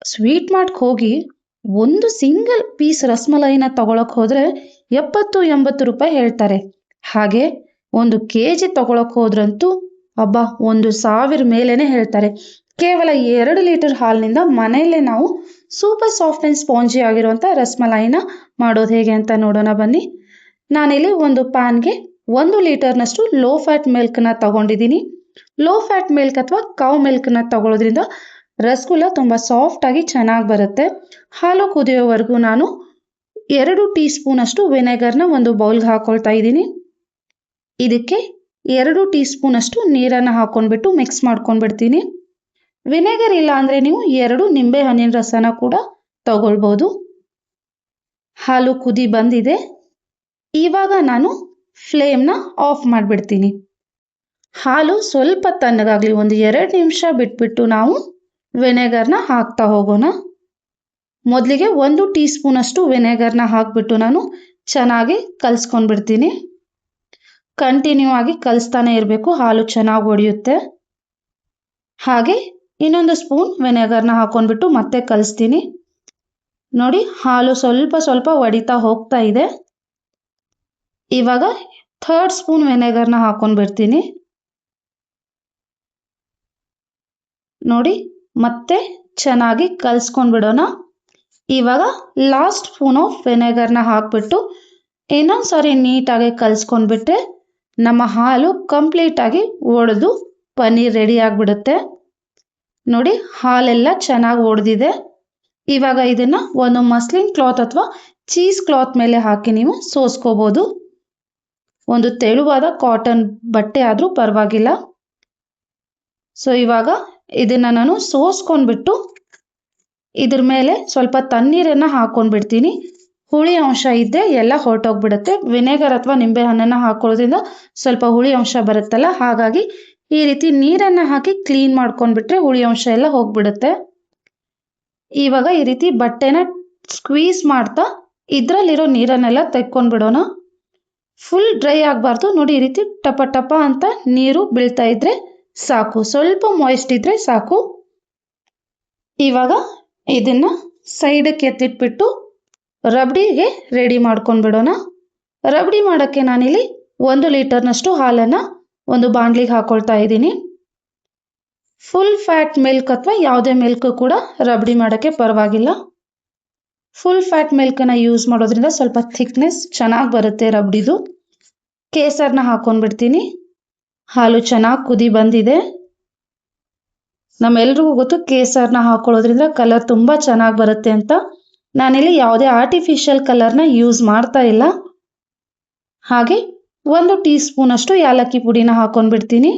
Sweet ಮಾರ್ಟ್‌ಗೆ ಹೋಗಿ ಒಂದು single piece ರಸಮಲೈನ ತಗೊಳಕ್ ಹೋದ್ರೆ 70-80 ರೂಪಾಯಿ ಹೇಳ್ತಾರೆ. ಹಾಗೆ ಒಂದು ಕೆಜಿ ತಗೊಳಕ್ ಹೋದ್ರಂತೂ ಅಬ್ಬಾ 1,1000 ಮೇಲೇನೆ ಹೇಳ್ತಾರೆ. ಕೇವಲ 2 ಲೀಟರ್ ಹಾಲಿನಿಂದ ಮನೆಯಲ್ಲೇ ನಾವು ಸೂಪರ್ ಸಾಫ್ಟ್ ಅಂಡ್ ಸ್ಪಾಂಜಿ ಆಗಿರುವಂಥ ರಸಮಲೈನ ಮಾಡೋದು ಹೇಗೆ ಅಂತ ನೋಡೋಣ ಬನ್ನಿ. ನಾನಿಲ್ಲಿ ಒಂದು ಪ್ಯಾನ್ಗೆ 1 ಲೀಟರ್ನಷ್ಟು ಲೋ ಫ್ಯಾಟ್ ಮಿಲ್ಕ್ನ ತಗೊಂಡಿದ್ದೀನಿ. ಲೋ ಫ್ಯಾಟ್ ಮಿಲ್ಕ್ ಅಥವಾ ಕೌ ಮಿಲ್ಕ್ನ ತಗೊಳ್ಳೋದ್ರಿಂದ ರಸಗುಲ್ಲ ತುಂಬ ಸಾಫ್ಟ್ ಆಗಿ ಚೆನ್ನಾಗಿ ಬರುತ್ತೆ. ಹಾಲು ಕುದಿಯೋವರೆಗೂ ನಾನು 2 ಟೀ ಸ್ಪೂನ್ ಅಷ್ಟು ವಿನೆಗರ್ನ ಒಂದು ಬೌಲ್ಗೆ ಹಾಕೊಳ್ತಾ ಇದ್ದೀನಿ. ಇದಕ್ಕೆ 2 ಟೀ ಸ್ಪೂನ್ ಅಷ್ಟು ನೀರನ್ನು ಹಾಕೊಂಡ್ಬಿಟ್ಟು ಮಿಕ್ಸ್ ಮಾಡ್ಕೊಂಡ್ಬಿಡ್ತೀನಿ. ವಿನೆಗರ್ ಇಲ್ಲ ಅಂದರೆ ನೀವು 2 ನಿಂಬೆ ಹಣ್ಣಿನ ರಸನ ಕೂಡ ತಗೊಳ್ಬೋದು. ಹಾಲು ಕುದಿ ಬಂದಿದೆ. ಇವಾಗ ನಾನು ಫ್ಲೇಮ್ನ ಆಫ್ ಮಾಡಿಬಿಡ್ತೀನಿ. ಹಾಲು ಸ್ವಲ್ಪ ತಣ್ಣಗಾಗಲಿ, ಒಂದು 2 ನಿಮಿಷ ಬಿಟ್ಬಿಟ್ಟು ನಾವು ವಿನೆಗರ್ನ ಹಾಕ್ತಾ ಹೋಗೋಣ. ಮೊದಲಿಗೆ 1 ಟೀ ಸ್ಪೂನ್ ಅಷ್ಟು ವಿನೆಗರ್ನ ಹಾಕಿಬಿಟ್ಟು ನಾನು ಚೆನ್ನಾಗಿ ಕಲಿಸ್ಕೊಂಡ್ಬಿಡ್ತೀನಿ. ಕಂಟಿನ್ಯೂ ಆಗಿ ಕಲಿಸ್ತಾನೆ ಇರಬೇಕು, ಹಾಲು ಚೆನ್ನಾಗಿ ಒಡೆಯುತ್ತೆ. ಹಾಗೆ ಇನ್ನೊಂದು ಸ್ಪೂನ್ ವಿನೆಗರ್ನ ಹಾಕೊಂಡ್ಬಿಟ್ಟು ಮತ್ತೆ ಕಲಿಸ್ತೀನಿ. ನೋಡಿ, ಹಾಲು ಸ್ವಲ್ಪ ಸ್ವಲ್ಪ ಒಡಿತಾ ಹೋಗ್ತಾ ಇದೆ. ಇವಾಗ 3rd ಸ್ಪೂನ್ ವಿನೆಗರ್ನ ಹಾಕೊಂಡ್ಬಿಡ್ತೀನಿ. ನೋಡಿ, ಮತ್ತೆ ಚೆನ್ನಾಗಿ ಕಲಿಸ್ಕೊಂಡ್ಬಿಡೋಣ. ಇವಾಗ ಲಾಸ್ಟ್ ಸ್ಪೂನ್ ಆಫ್ ವಿನೆಗರ್ನ ಹಾಕ್ಬಿಟ್ಟು ಇನ್ನೊಂದು ಸಾರಿ ನೀಟಾಗಿ ಕಲಿಸ್ಕೊಂಡ್ಬಿಟ್ರೆ ನಮ್ಮ ಹಾಲು ಕಂಪ್ಲೀಟಾಗಿ ಒಡೆದು ಪನ್ನೀರ್ ರೆಡಿ ಆಗಿಬಿಡುತ್ತೆ. ನೋಡಿ, ಹಾಲೆಲ್ಲ ಚೆನ್ನಾಗಿ ಒಡೆದಿದೆ. ಇವಾಗ ಇದನ್ನು ಒಂದು ಮಸ್ಲಿನ್ ಕ್ಲಾತ್ ಅಥವಾ ಚೀಸ್ ಕ್ಲಾತ್ ಮೇಲೆ ಹಾಕಿ ನೀವು ಸೋಸ್ಕೋಬೋದು. ಒಂದು ತೆಳುವಾದ ಕಾಟನ್ ಬಟ್ಟೆ ಆದರೂ ಪರವಾಗಿಲ್ಲ. ಸೊ ಇವಾಗ ಇದನ್ನು ನಾನು ಸೋಸ್ಕೊಂಡ್ಬಿಟ್ಟು ಇದ್ರ ಮೇಲೆ ಸ್ವಲ್ಪ ತಣ್ಣೀರನ್ನು ಹಾಕ್ಕೊಂಡ್ಬಿಡ್ತೀನಿ. ಹುಳಿ ಅಂಶ ಇದ್ದರೆ ಎಲ್ಲ ಹೊರಟೋಗ್ಬಿಡುತ್ತೆ. ವಿನೆಗರ್ ಅಥವಾ ನಿಂಬೆ ಹಣ್ಣನ್ನು ಹಾಕೊಳ್ಳೋದ್ರಿಂದ ಸ್ವಲ್ಪ ಹುಳಿ ಅಂಶ ಬರುತ್ತಲ್ಲ, ಹಾಗಾಗಿ ಈ ರೀತಿ ನೀರನ್ನು ಹಾಕಿ ಕ್ಲೀನ್ ಮಾಡ್ಕೊಂಡ್ಬಿಟ್ರೆ ಹುಳಿ ಅಂಶ ಎಲ್ಲ ಹೋಗ್ಬಿಡುತ್ತೆ. ಇವಾಗ ಈ ರೀತಿ ಬಟ್ಟೆನ ಸ್ಕ್ವೀಸ್ ಮಾಡ್ತಾ ಇದರಲ್ಲಿರೋ ನೀರನ್ನೆಲ್ಲ ತೆಕ್ಕೊಂಡ್ಬಿಡೋಣ. ಫುಲ್ ಡ್ರೈ ಆಗಬಾರ್ದು. ನೋಡಿ, ಈ ರೀತಿ ಟಪ ಟಪ ಅಂತ ನೀರು ಬೀಳ್ತಾ ಇದ್ರೆ ಸಾಕು, ಸ್ವಲ್ಪ ಮಾಯ್ಸ್ಟ್ ಇದ್ರೆ ಸಾಕು. ಇವಾಗ ಇದನ್ನು ಸೈಡಕ್ಕೆ ಎತ್ತಿಟ್ಬಿಟ್ಟು ರಬಡಿಗೆ ರೆಡಿ ಮಾಡ್ಕೊಂಡ್ಬಿಡೋಣ. ರಬಡಿ ಮಾಡೋಕ್ಕೆ ನಾನಿಲ್ಲಿ 1 ಲೀಟರ್ನಷ್ಟು ಹಾಲನ್ನು ಒಂದು ಬಾಣಲಿಗೆ ಹಾಕೊಳ್ತಾ ಇದ್ದೀನಿ. ಫುಲ್ ಫ್ಯಾಟ್ ಮಿಲ್ಕ್ ಅಥವಾ ಯಾವುದೇ ಮಿಲ್ಕ್ ಕೂಡ ರಬಡಿ ಮಾಡೋಕ್ಕೆ ಪರವಾಗಿಲ್ಲ. ಫುಲ್ ಫ್ಯಾಟ್ ಮಿಲ್ಕನ್ನು ಯೂಸ್ ಮಾಡೋದ್ರಿಂದ ಸ್ವಲ್ಪ ಥಿಕ್ನೆಸ್ ಚೆನ್ನಾಗಿ ಬರುತ್ತೆ ರಬಡಿದು. ಕೇಸರನ್ನ ಹಾಕೊಂಡ್ಬಿಡ್ತೀನಿ. ಹಾಲು ಚೆನ್ನಾಗಿ ಕುದಿ ಬಂದಿದೆ. ನಮ್ಮೆಲ್ರಿಗೂ ಗೊತ್ತು ಕೇಸರನ್ನ ಹಾಕೊಳ್ಳೋದ್ರಿಂದ ಕಲರ್ ತುಂಬ ಚೆನ್ನಾಗಿ ಬರುತ್ತೆ ಅಂತ. ನಾನಿಲ್ಲಿ ಯಾವುದೇ ಆರ್ಟಿಫಿಷಿಯಲ್ ಕಲರ್ನ ಯೂಸ್ ಮಾಡ್ತಾ ಇಲ್ಲ. ಹಾಗೆ 1 ಟೀ ಸ್ಪೂನ್ ಅಷ್ಟು ಏಲಕ್ಕಿ ಪುಡಿನ ಹಾಕೊಂಡ್ಬಿಡ್ತೀನಿ.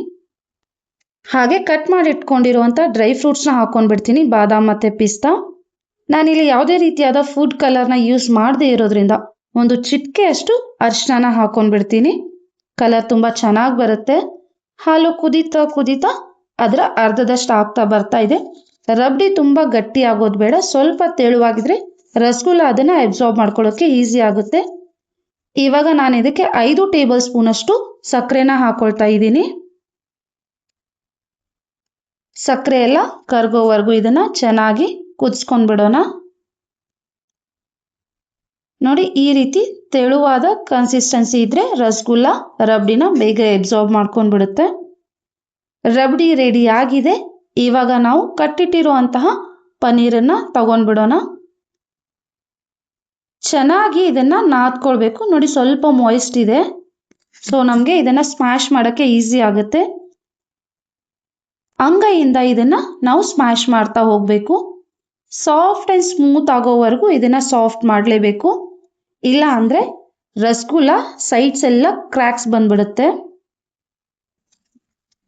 ಹಾಗೆ ಕಟ್ ಮಾಡಿ ಇಟ್ಕೊಂಡಿರುವಂಥ ಡ್ರೈ ಫ್ರೂಟ್ಸ್ನ ಹಾಕೊಂಡ್ಬಿಡ್ತೀನಿ, ಬಾದಾಮ್ ಮತ್ತು ಪಿಸ್ತಾ. ನಾನಿಲ್ಲಿ ಯಾವುದೇ ರೀತಿಯಾದ ಫುಡ್ ಕಲರ್ನ ಯೂಸ್ ಮಾಡದೇ ಇರೋದ್ರಿಂದ ಒಂದು ಚಿಟಿಕೆ ಅಷ್ಟು ಅರಿಶಿನ ಹಾಕೊಂಡ್ಬಿಡ್ತೀನಿ. ಕಲರ್ ತುಂಬ ಚೆನ್ನಾಗಿ ಬರುತ್ತೆ. ಹಾಲು ಕುದೀತಾ ಕುದೀತಾ ಅದರ ಅರ್ಧದಷ್ಟು ಆಗ್ತಾ ಬರ್ತಾ ಇದೆ. ರಬಡಿ ತುಂಬ ಗಟ್ಟಿ ಆಗೋದು ಬೇಡ, ಸ್ವಲ್ಪ ತೆಳುವಾಗಿದ್ರೆ ರಸಗುಲ್ಲ ಅದನ್ನು ಅಬ್ಸಾರ್ಬ್ ಮಾಡ್ಕೊಳ್ಳೋಕ್ಕೆ ಈಸಿ ಆಗುತ್ತೆ. ಇವಾಗ ನಾನು ಇದಕ್ಕೆ 5 ಟೇಬಲ್ ಸ್ಪೂನ್ ಅಷ್ಟು ಸಕ್ಕರೆನ ಹಾಕೊಳ್ತಾ ಇದ್ದೀನಿ. ಸಕ್ಕರೆ ಎಲ್ಲ ಕರಗೋವರೆಗೂ ಇದನ್ನು ಚೆನ್ನಾಗಿ ಕುದಿಸ್ಕೊಂಡ್ಬಿಡೋಣ. ನೋಡಿ, ಈ ರೀತಿ ತೆಳುವಾದ ಕನ್ಸಿಸ್ಟೆನ್ಸಿ ಇದ್ದರೆ ರಸಗುಲ್ಲ ರಬಡಿನ ಬೇಗ ಅಬ್ಸಾರ್ಬ್ ಮಾಡ್ಕೊಂಡ್ಬಿಡುತ್ತೆ. ರಬಡಿ ರೆಡಿ ಆಗಿದೆ. ಇವಾಗ ನಾವು ಕಟ್ಟಿಟ್ಟಿರುವಂತಹ ಪನ್ನೀರನ್ನು ತಗೊಂಡ್ಬಿಡೋಣ. ಚೆನ್ನಾಗಿ ಇದನ್ನು ನಾದ್ಕೊಳ್ಬೇಕು. ನೋಡಿ, ಸ್ವಲ್ಪ ಮಾಯ್ಸ್ಟ್ ಇದೆ, ಸೊ ನಮಗೆ ಇದನ್ನು ಸ್ಮ್ಯಾಶ್ ಮಾಡೋಕ್ಕೆ ಈಸಿ ಆಗುತ್ತೆ. ಅಂಗೈಯಿಂದ ಇದನ್ನು ನಾವು ಸ್ಮ್ಯಾಶ್ ಮಾಡ್ತಾ ಹೋಗಬೇಕು. ಸಾಫ್ಟ್ ಆ್ಯಂಡ್ ಸ್ಮೂತ್ ಆಗೋವರೆಗೂ ಇದನ್ನು ಸಾಫ್ಟ್ ಮಾಡಲೇಬೇಕು. ಇಲ್ಲ ಅಂದರೆ ರಸಗುಲ್ಲ ಸೈಡ್ಸ್ ಎಲ್ಲ ಕ್ರ್ಯಾಕ್ಸ್ ಬಂದ್ಬಿಡುತ್ತೆ.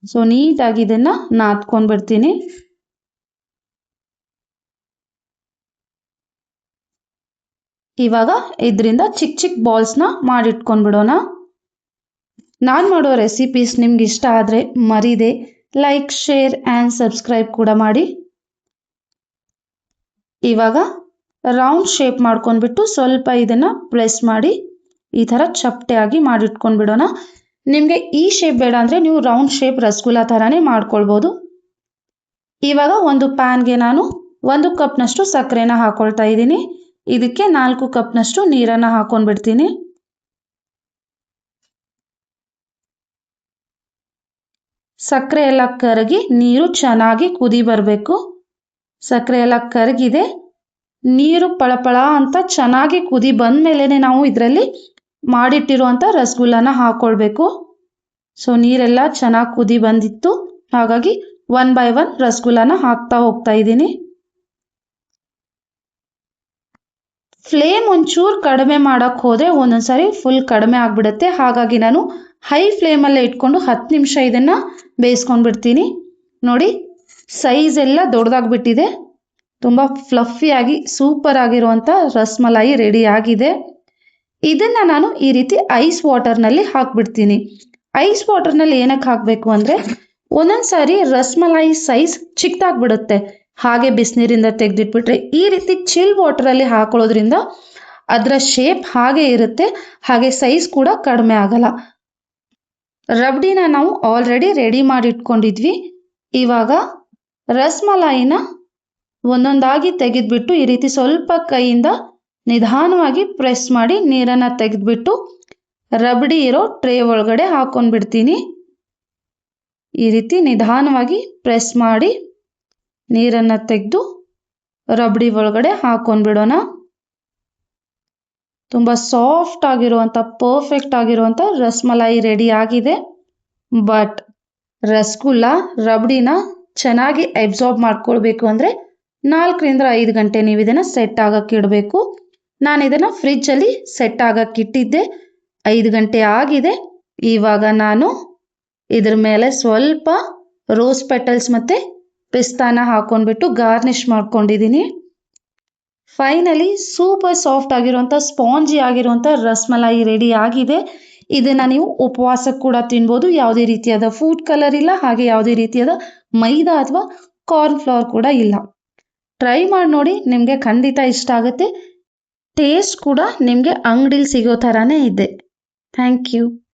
ಸೊ ನೀಟಾಗಿ ಇದನ್ನು ನಾದ್ಕೊಂಡ್ಬಿಡ್ತೀನಿ. ಇವಾಗ ಇದರಿಂದ ಚಿಕ್ಕ ಚಿಕ್ಕ ಬಾಲ್ಸ್ನ ಮಾಡಿಟ್ಕೊಂಡ್ಬಿಡೋಣ. ನಾನು ಮಾಡೋ ರೆಸಿಪೀಸ್ ನಿಮ್ಗೆ ಇಷ್ಟ ಆದರೆ ಮರೀದೆ ಲೈಕ್, ಶೇರ್ ಆ್ಯಂಡ್ ಸಬ್ಸ್ಕ್ರೈಬ್ ಕೂಡ ಮಾಡಿ. ಇವಾಗ ರೌಂಡ್ ಶೇಪ್ ಮಾಡ್ಕೊಂಡ್ಬಿಟ್ಟು ಸ್ವಲ್ಪ ಇದನ್ನು ಪ್ರೆಸ್ ಮಾಡಿ ಈ ಥರ ಚಪ್ಪಟೆಯಾಗಿ ಮಾಡಿಟ್ಕೊಂಡ್ಬಿಡೋಣ. ನಿಮಗೆ ಈ ಶೇಪ್ ಬೇಡ ಅಂದರೆ ನೀವು ರೌಂಡ್ ಶೇಪ್ ರಸಗುಲ್ಲ ಥರನೇ ಮಾಡ್ಕೊಳ್ಬೋದು. ಇವಾಗ ಒಂದು ಪ್ಯಾನ್ಗೆ ನಾನು 1 ಕಪ್ನಷ್ಟು ಸಕ್ಕರೆನ ಹಾಕೊಳ್ತಾ ಇದ್ದೀನಿ. ಇದಕ್ಕೆ 4 ಕಪ್ನಷ್ಟು ನೀರನ್ನು ಹಾಕೊಂಡ್ಬಿಡ್ತೀನಿ. ಸಕ್ಕರೆ ಎಲ್ಲ ಕರಗಿ ನೀರು ಚೆನ್ನಾಗಿ ಕುದಿ ಬರಬೇಕು. ಸಕ್ಕರೆ ಎಲ್ಲ ಕರಗಿದೆ, ನೀರು ಪಳಪಳ ಅಂತ ಚೆನ್ನಾಗಿ ಕುದಿ ಬಂದಮೇಲೆ ನಾವು ಇದರಲ್ಲಿ ಮಾಡಿಟ್ಟಿರುವಂಥ ರಸಗುಲ್ಲನ ಹಾಕ್ಕೊಳ್ಬೇಕು. ಸೊ ನೀರೆಲ್ಲ ಚೆನ್ನಾಗಿ ಕುದಿ ಬಂದಿತ್ತು, ಹಾಗಾಗಿ 1 ಬೈ 1 ರಸಗುಲ್ಲನ ಹಾಕ್ತಾ ಹೋಗ್ತಾ ಇದ್ದೀನಿ. ಫ್ಲೇಮ್ ಒಂಚೂರು ಕಡಿಮೆ ಮಾಡೋಕ್ಕೆ ಹೋದರೆ ಒಂದೊಂದ್ಸರಿ ಫುಲ್ ಕಡಿಮೆ ಆಗಿಬಿಡುತ್ತೆ. ಹಾಗಾಗಿ ನಾನು ಹೈ ಫ್ಲೇಮಲ್ಲೇ ಇಟ್ಕೊಂಡು 10 ನಿಮಿಷ ಇದನ್ನು ಬೇಯಿಸ್ಕೊಂಡ್ಬಿಡ್ತೀನಿ. ನೋಡಿ ಸೈಜ್ ಎಲ್ಲ ದೊಡ್ಡದಾಗ್ಬಿಟ್ಟಿದೆ. ತುಂಬ ಫ್ಲಫಿಯಾಗಿ ಸೂಪರ್ ಆಗಿರುವಂಥ ರಸಮಲಾಯಿ ರೆಡಿ ಆಗಿದೆ. ಇದನ್ನು ನಾನು ಈ ರೀತಿ ಐಸ್ ವಾಟರ್ನಲ್ಲಿ ಹಾಕ್ಬಿಡ್ತೀನಿ. ಐಸ್ ವಾಟರ್ನಲ್ಲಿ ಏನಕ್ಕೆ ಹಾಕಬೇಕು ಅಂದರೆ ಒಂದೊಂದು ಸಾರಿ ರಸಮಲಾಯಿ ಸೈಜ್ ಚಿಕ್ಕದಾಗ್ಬಿಡುತ್ತೆ. ಹಾಗೆ ಬಿಸಿನೀರಿಂದ ತೆಗೆದಿಟ್ಬಿಟ್ರೆ ಈ ರೀತಿ ಚಿಲ್ ವಾಟರಲ್ಲಿ ಹಾಕೊಳ್ಳೋದ್ರಿಂದ ಅದರ ಶೇಪ್ ಹಾಗೆ ಇರುತ್ತೆ, ಹಾಗೆ ಸೈಜ್ ಕೂಡ ಕಡಿಮೆ ಆಗಲ್ಲ. ರಬಡಿನ ನಾವು ಆಲ್ರೆಡಿ ರೆಡಿ ಮಾಡಿ ಇಟ್ಕೊಂಡಿದ್ವಿ. ಇವಾಗ ರಸಮಲಾಯಿನ ಒಂದೊಂದಾಗಿ ತೆಗೆದುಬಿಟ್ಟು ಈ ರೀತಿ ಸ್ವಲ್ಪ ಕೈಯಿಂದ ನಿಧಾನವಾಗಿ ಪ್ರೆಸ್ ಮಾಡಿ ನೀರನ್ನು ತೆಗೆದುಬಿಟ್ಟು ರಬಡಿ ಇರೋ ಟ್ರೇ ಒಳಗಡೆ ಹಾಕೊಂಡ್ಬಿಡ್ತೀನಿ. ಈ ರೀತಿ ನಿಧಾನವಾಗಿ ಪ್ರೆಸ್ ಮಾಡಿ ನೀರನ್ನು ತೆಗೆದು ರಬಡಿ ಒಳಗಡೆ ಹಾಕೊಂಡ್ಬಿಡೋಣ. ತುಂಬ ಸಾಫ್ಟ್ ಆಗಿರುವಂಥ ಪರ್ಫೆಕ್ಟ್ ಆಗಿರುವಂಥ ರಸಮಲಾಯಿ ರೆಡಿ ಆಗಿದೆ. ಬಟ್ ರಸಗುಲ್ಲ ರಬಡಿನ ಚೆನ್ನಾಗಿ ಅಬ್ಸಾರ್ಬ್ ಮಾಡ್ಕೊಳ್ಬೇಕು ಅಂದರೆ 4 ರಿಂದ 5 ಗಂಟೆ ನೀವು ಇದನ್ನು ಸೆಟ್ ಆಗಕ್ಕೆ ಇಡಬೇಕು. ನಾನು ಇದನ್ನು ಫ್ರಿಜ್ಜಲ್ಲಿ ಸೆಟ್ ಆಗಕ್ಕೆ ಇಟ್ಟಿದ್ದೆ. 5 ಗಂಟೆ ಆಗಿದೆ. ಇವಾಗ ನಾನು ಇದ್ರ ಮೇಲೆ ಸ್ವಲ್ಪ ರೋಸ್ ಪೆಟಲ್ಸ್ ಮತ್ತು ಪಿಸ್ತಾನ ಹಾಕೊಂಡ್ಬಿಟ್ಟು ಗಾರ್ನಿಷ್ ಮಾಡ್ಕೊಂಡಿದ್ದೀನಿ. ಫೈನಲಿ ಸೂಪರ್ ಸಾಫ್ಟ್ ಆಗಿರುವಂಥ ಸ್ಪಾಂಜಿ ಆಗಿರುವಂಥ ರಸಮಲಾಯಿ ರೆಡಿ ಆಗಿದೆ. ಇದನ್ನು ನೀವು ಉಪವಾಸಕ್ಕೆ ಕೂಡ ತಿನ್ಬೋದು. ಯಾವುದೇ ರೀತಿಯಾದ ಫುಡ್ ಕಲರ್ ಇಲ್ಲ, ಹಾಗೆ ಯಾವುದೇ ರೀತಿಯಾದ ಮೈದಾ ಅಥವಾ ಕಾರ್ನ್ ಫ್ಲವರ್ ಕೂಡ ಇಲ್ಲ. ಟ್ರೈ ಮಾಡಿ ನೋಡಿ, ನಿಮಗೆ ಖಂಡಿತ ಇಷ್ಟ ಆಗುತ್ತೆ. ಟೇಸ್ಟ್ ಕೂಡ ನಿಮಗೆ ಅಂಗಡಿಲಿ ಸಿಗೋ ಥರನೇ ಇದೆ. Thank you.